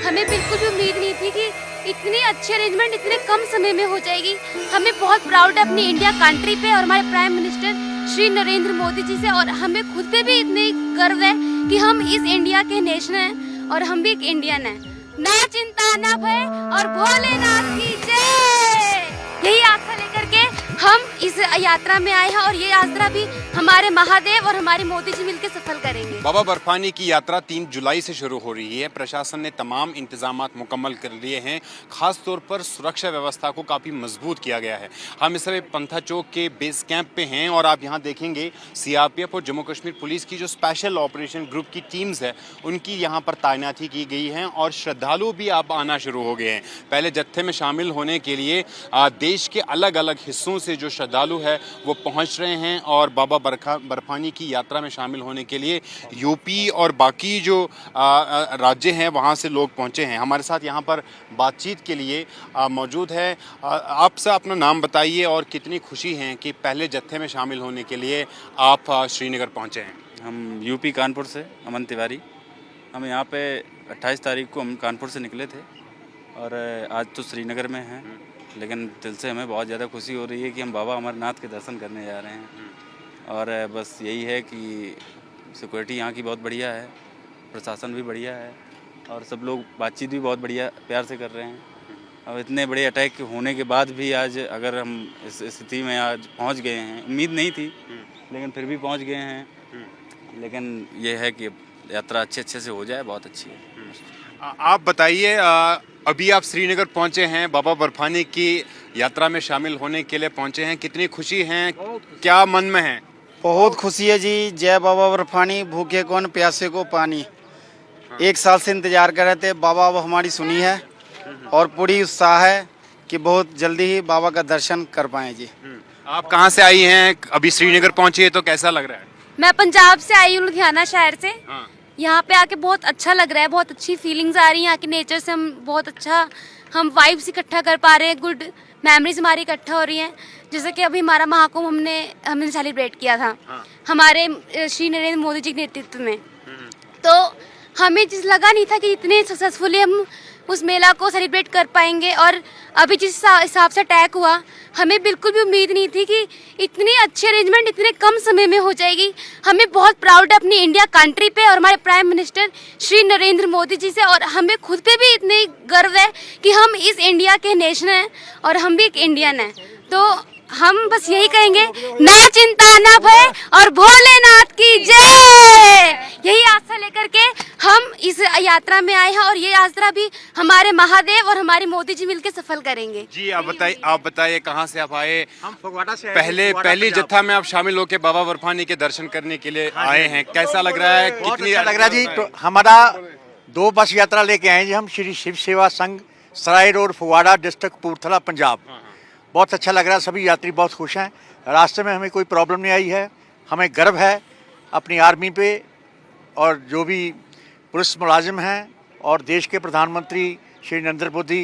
हमें बिल्कुल भी उम्मीद नहीं थी कि इतनी अच्छी अरेंजमेंट इतने कम समय में हो जाएगी। हमें बहुत प्राउड है अपनी इंडिया कंट्री पे और हमारे प्राइम मिनिस्टर श्री नरेंद्र मोदी जी से, और हमें खुद पे भी इतनी गर्व है कि हम इस इंडिया के नेशन हैं और हम भी एक इंडियन हैं। ना चिंता ना भय और भोलेनाथ की जय, यही आशा लेकर के हम इस यात्रा में आए हैं और ये यात्रा भी हमारे महादेव और हमारे मोदी जी मिलकर सफल करेंगे। बाबा बर्फानी की यात्रा 3 जुलाई से शुरू हो रही है। प्रशासन ने तमाम इंतजामात मुकम्मल कर लिए हैं। खास तौर पर सुरक्षा व्यवस्था को काफ़ी मजबूत किया गया है। हम इस समय पंथा चौक के बेस कैंप पे हैं और आप यहाँ देखेंगे सीआरपीएफ और जम्मू कश्मीर पुलिस की जो स्पेशल ऑपरेशन ग्रुप की टीम्स है उनकी यहाँ पर तैनाती की गई है और श्रद्धालु भी अब आना शुरू हो गए हैं। पहले जत्थे में शामिल होने के लिए देश के अलग अलग हिस्सों से जो श्रद्धालु है वो पहुँच रहे हैं और बाबा बर्फानी की यात्रा में शामिल होने के लिए यूपी और बाकी जो राज्य हैं वहाँ से लोग पहुँचे हैं। हमारे साथ यहाँ पर बातचीत के लिए मौजूद है। आपसे अपना नाम बताइए और कितनी खुशी है कि पहले जत्थे में शामिल होने के लिए आप श्रीनगर पहुँचे हैं। हम यूपी कानपुर से, अमन तिवारी। हम यहाँ पे 28 तारीख को हम कानपुर से निकले थे और आज तो श्रीनगर में हैं, लेकिन दिल से हमें बहुत ज़्यादा खुशी हो रही है कि हम बाबा अमरनाथ के दर्शन करने जा रहे हैं। और बस यही है कि सिक्योरिटी यहाँ की बहुत बढ़िया है, प्रशासन भी बढ़िया है और सब लोग बातचीत भी बहुत बढ़िया प्यार से कर रहे हैं। अब इतने बड़े अटैक होने के बाद भी आज अगर हम इस स्थिति में आज पहुँच गए हैं, उम्मीद नहीं थी लेकिन फिर भी पहुँच गए हैं। लेकिन ये है कि यात्रा अच्छे से हो जाए, बहुत अच्छी है। आप बताइए, अभी आप श्रीनगर पहुंचे हैं, बाबा बर्फानी की यात्रा में शामिल होने के लिए पहुंचे हैं, कितनी खुशी है, क्या मन में है? बहुत खुशी है जी। जय बाबा बर्फानी, भूखे कौन प्यासे को पानी। 1 साल से इंतजार कर रहे थे, बाबा अब हमारी सुनी है और पूरी उत्साह है कि बहुत जल्दी ही बाबा का दर्शन कर पाएं जी। आप कहाँ से आई हैं? अभी श्रीनगर पहुंची है तो कैसा लग रहा है? मैं पंजाब से आई हूँ, लुधियाना शहर से। हाँ। यहाँ पे आके बहुत अच्छा लग रहा है, बहुत अच्छी फीलिंग्स आ रही हैं। यहाँ के नेचर से हम बहुत अच्छा हम वाइब्स इकट्ठा कर पा रहे हैं, गुड मेमोरीज हमारी इकट्ठा हो रही हैं। जैसे कि अभी हमारा महाकुंभ हमने सेलिब्रेट किया था। हाँ। हमारे श्री नरेंद्र मोदी जी के नेतृत्व में। तो हमें जिस लगा नहीं था कि इतने सक्सेसफुली हम उस मेला को सेलिब्रेट कर पाएंगे, और अभी जिस हिसाब से अटैक हुआ हमें बिल्कुल भी उम्मीद नहीं थी कि इतनी अच्छी अरेंजमेंट इतने कम समय में हो जाएगी। हमें बहुत प्राउड है अपनी इंडिया कंट्री पे और हमारे प्राइम मिनिस्टर श्री नरेंद्र मोदी जी से, और हमें खुद पे भी इतनी गर्व है कि हम इस इंडिया के नेशन हैं और हम भी एक इंडियन हैं। तो हम बस यही कहेंगे, ना चिंता ना भय और भोलेनाथ की जय, यही आशा लेकर के हम इस यात्रा में आए हैं और ये यात्रा भी हमारे महादेव और हमारे मोदी जी मिलकर सफल करेंगे। जी आप बताइए कहाँ से आप आए? हम फगवाड़ा से पहली जत्था में आप शामिल होकर बाबा बर्फानी के दर्शन करने के लिए आए हैं, कैसा लग रहा है? कितनी अच्छा लग रहा है जी। तो हमारा 2 बस यात्रा लेके आए जी हम, श्री शिव सेवा संघ सराय रोड फगवाड़ा डिस्ट्रिक्ट कपूरथला पंजाब। बहुत अच्छा लग रहा है, सभी यात्री बहुत खुश हैं। रास्ते में हमें कोई प्रॉब्लम नहीं आई है। हमें गर्व है अपनी आर्मी पे और जो भी पुलिस मुलाजिम हैं और देश के प्रधानमंत्री श्री नरेंद्र मोदी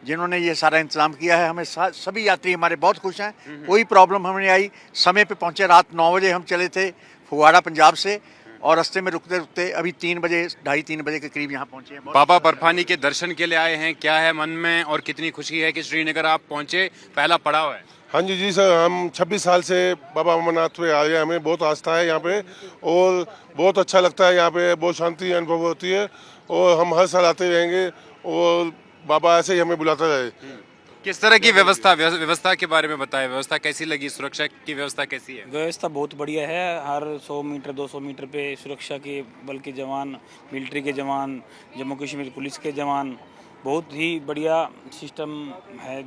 जिन्होंने ये सारा इंतजाम किया है। हमें सभी यात्री हमारे बहुत खुश हैं, कोई प्रॉब्लम हमें नहीं आई। समय पे पहुँचे, रात 9 बजे हम चले थे फगवाड़ा पंजाब से और रास्ते में रुकते रुकते अभी 3 बजे 2:30-3 बजे के करीब यहाँ पहुँचे हैं। बाबा बर्फानी के दर्शन के लिए आए हैं, क्या है मन में और कितनी खुशी है कि श्रीनगर आप पहुँचे, पहला पड़ाव है? हाँ जी सर, हम 26 साल से बाबा अमरनाथ पे आए हैं। हमें बहुत आस्था है यहाँ पे और बहुत अच्छा लगता है। यहाँ पे बहुत शांति अनुभव होती है और हम हर साल आते रहेंगे और बाबा ऐसे ही हमें बुलाता रहे। किस तरह की व्यवस्था के बारे में बताएं, व्यवस्था कैसी लगी, सुरक्षा की व्यवस्था कैसी है? व्यवस्था बहुत बढ़िया है। हर 100 मीटर 200 मीटर पे सुरक्षा के बल के जवान, मिलिट्री के जवान, जम्मू कश्मीर पुलिस के जवान, बहुत ही बढ़िया सिस्टम है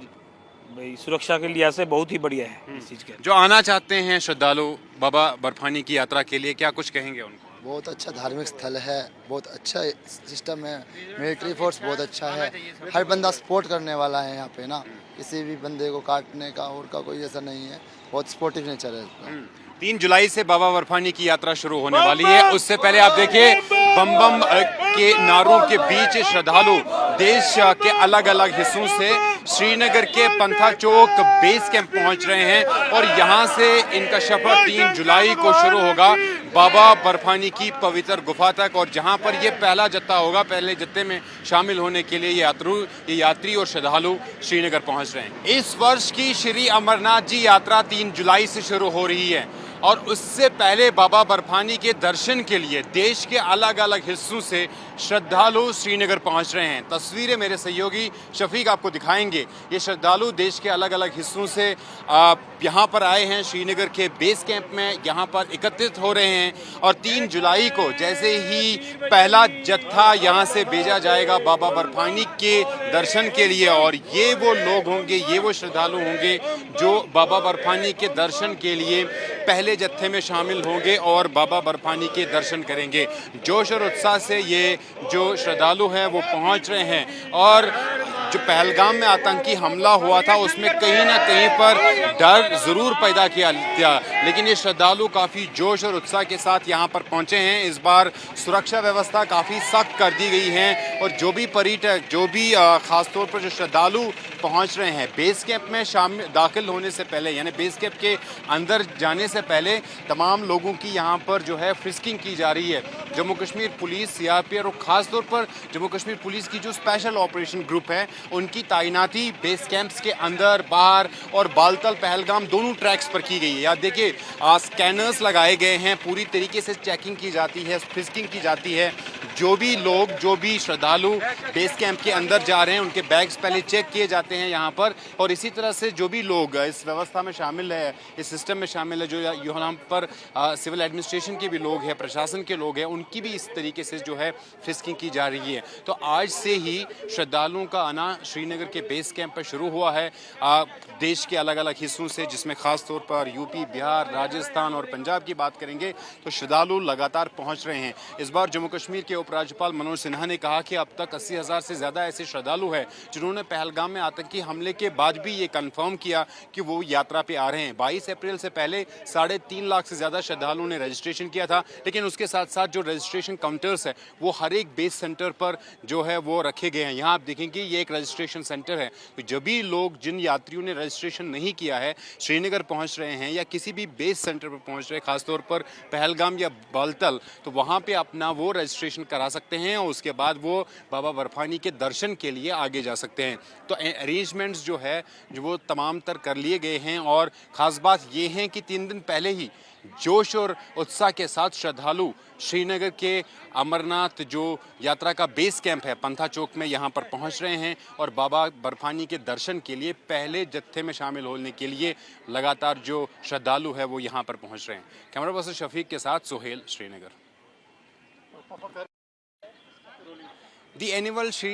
भाई। सुरक्षा के लिहाज से बहुत ही बढ़िया है इस चीज़ के। जो आना चाहते हैं श्रद्धालु बाबा बर्फानी की यात्रा के लिए, क्या कुछ कहेंगे उनको? बहुत अच्छा धार्मिक स्थल है, बहुत अच्छा सिस्टम है, मिलिट्री फोर्स बहुत अच्छा है, हर बंदा सपोर्ट करने वाला है यहाँ पे ना, किसी भी बंदे को काटने का और का कोई ऐसा नहीं है, बहुत सपोर्टिव नेचर है। 3 जुलाई से बाबा बर्फानी की यात्रा शुरू होने वाली है। उससे पहले आप देखिए बम बम के नारों के बीच श्रद्धालु देश के अलग अलग हिस्सों से श्रीनगर के पंथा चौक बेस कैंप पहुंच रहे हैं और यहां से इनका सफर 3 जुलाई को शुरू होगा बाबा बर्फानी की पवित्र गुफा तक, और जहां पर ये पहला जत्था होगा। पहले जत्थे में शामिल होने के लिए ये यात्री और श्रद्धालु श्रीनगर पहुंच रहे हैं। इस वर्ष की श्री अमरनाथ जी यात्रा 3 जुलाई से शुरू हो रही है और उससे पहले बाबा बर्फानी के दर्शन के लिए देश के अलग अलग हिस्सों से श्रद्धालु श्रीनगर पहुंच रहे हैं। तस्वीरें मेरे सहयोगी शफीक आपको दिखाएंगे। ये श्रद्धालु देश के अलग अलग हिस्सों से यहाँ पर आए हैं, श्रीनगर के बेस कैंप में यहाँ पर एकत्रित हो रहे हैं और 3 जुलाई को जैसे ही पहला जत्था यहाँ से भेजा जाएगा बाबा बर्फानी के दर्शन के लिए, और ये वो लोग होंगे, ये वो श्रद्धालु होंगे जो बाबा बर्फानी के दर्शन के लिए पहले जत्थे में शामिल होंगे और बाबा बर्फानी के दर्शन करेंगे। जोश और उत्साह से ये जो श्रद्धालु हैं वो पहुंच रहे हैं। और जो पहलगाम में आतंकी हमला हुआ था उसमें कहीं ना कहीं पर डर ज़रूर पैदा किया, लेकिन ये श्रद्धालु काफ़ी जोश और उत्साह के साथ यहाँ पर पहुँचे हैं। इस बार सुरक्षा व्यवस्था काफ़ी सख्त कर दी गई है और जो भी पर्यटक, जो भी ख़ासतौर पर जो श्रद्धालु पहुँच रहे हैं बेस कैंप में दाखिल होने से पहले, यानी बेस कैंप के अंदर जाने से पहले तमाम लोगों की यहाँ पर जो है फ्रिस्किंग की जा रही है। जम्मू कश्मीर पुलिस, सीआरपीएफ और ख़ासतौर पर जम्मू कश्मीर पुलिस की जो स्पेशल ऑपरेशन ग्रुप है उनकी तैनाती बेस कैंप्स के अंदर, बाहर और बालतल पहलगाम दोनों ट्रैक्स पर की गई है। याद देखिए, स्कैनर्स लगाए गए हैं, पूरी तरीके से चेकिंग की जाती है, फ्रिस्किंग की जाती है। जो भी लोग, जो भी श्रद्धालु बेस कैंप के अंदर जा रहे हैं उनके बैग्स पहले चेक किए जाते हैं यहाँ पर, और इसी तरह से जो भी लोग इस व्यवस्था में शामिल है, इस सिस्टम में शामिल है, जो यहाँ पर सिविल एडमिनिस्ट्रेशन के भी लोग हैं, प्रशासन के लोग हैं, उनकी भी इस तरीके से जो है फ्रिस्किंग की जा रही है। तो आज से ही श्रद्धालुओं का आना श्रीनगर के बेस कैंप पर शुरू हुआ है देश के अलग अलग हिस्सों से, जिसमें ख़ास तौर पर यूपी, बिहार, राजस्थान और पंजाब की बात करेंगे तो श्रद्धालु लगातार पहुंच रहे हैं। इस बार जम्मू कश्मीर के उपराज्यपाल मनोज सिन्हा ने कहा कि अब तक 80,000 से ज़्यादा ऐसे श्रद्धालु हैं जिन्होंने पहलगाम में आतंकी हमले के बाद भी ये कन्फर्म किया कि वो यात्रा पे आ रहे हैं। 22 अप्रैल से पहले 3.5 लाख से ज़्यादा श्रद्धालुओं ने रजिस्ट्रेशन किया था, लेकिन उसके साथ साथ जो रजिस्ट्रेशन काउंटर्स है वो हर एक बेस सेंटर पर जो है वो रखे गए हैं। यहाँ आप देखेंगे ये एक रजिस्ट्रेशन सेंटर है। तो जब भी लोग, जिन यात्रियों ने रजिस्ट्रेशन नहीं किया है, श्रीनगर पहुँच रहे हैं या किसी भी बेस सेंटर पर पहुँच रहे हैं, खासतौर पर पहलगाम या बालतल, तो वहाँ पर अपना वो रजिस्ट्रेशन करा सकते हैं और उसके बाद वो बाबा बर्फानी के दर्शन के लिए आगे जा सकते हैं। तो अरेंजमेंट्स जो है जो वो तमाम तर कर लिए गए हैं, और ख़ास बात ये है कि 3 दिन पहले ही जोश और उत्साह के साथ श्रद्धालु श्रीनगर के अमरनाथ जो यात्रा का बेस कैंप है पंथा चौक में यहाँ पर पहुँच रहे हैं और बाबा बर्फानी के दर्शन के लिए पहले जत्थे में शामिल होने के लिए लगातार जो श्रद्धालु है वो यहाँ पर पहुँच रहे हैं। कैमरा पर्सन शफीक के साथ सोहेल, श्रीनगर। The annual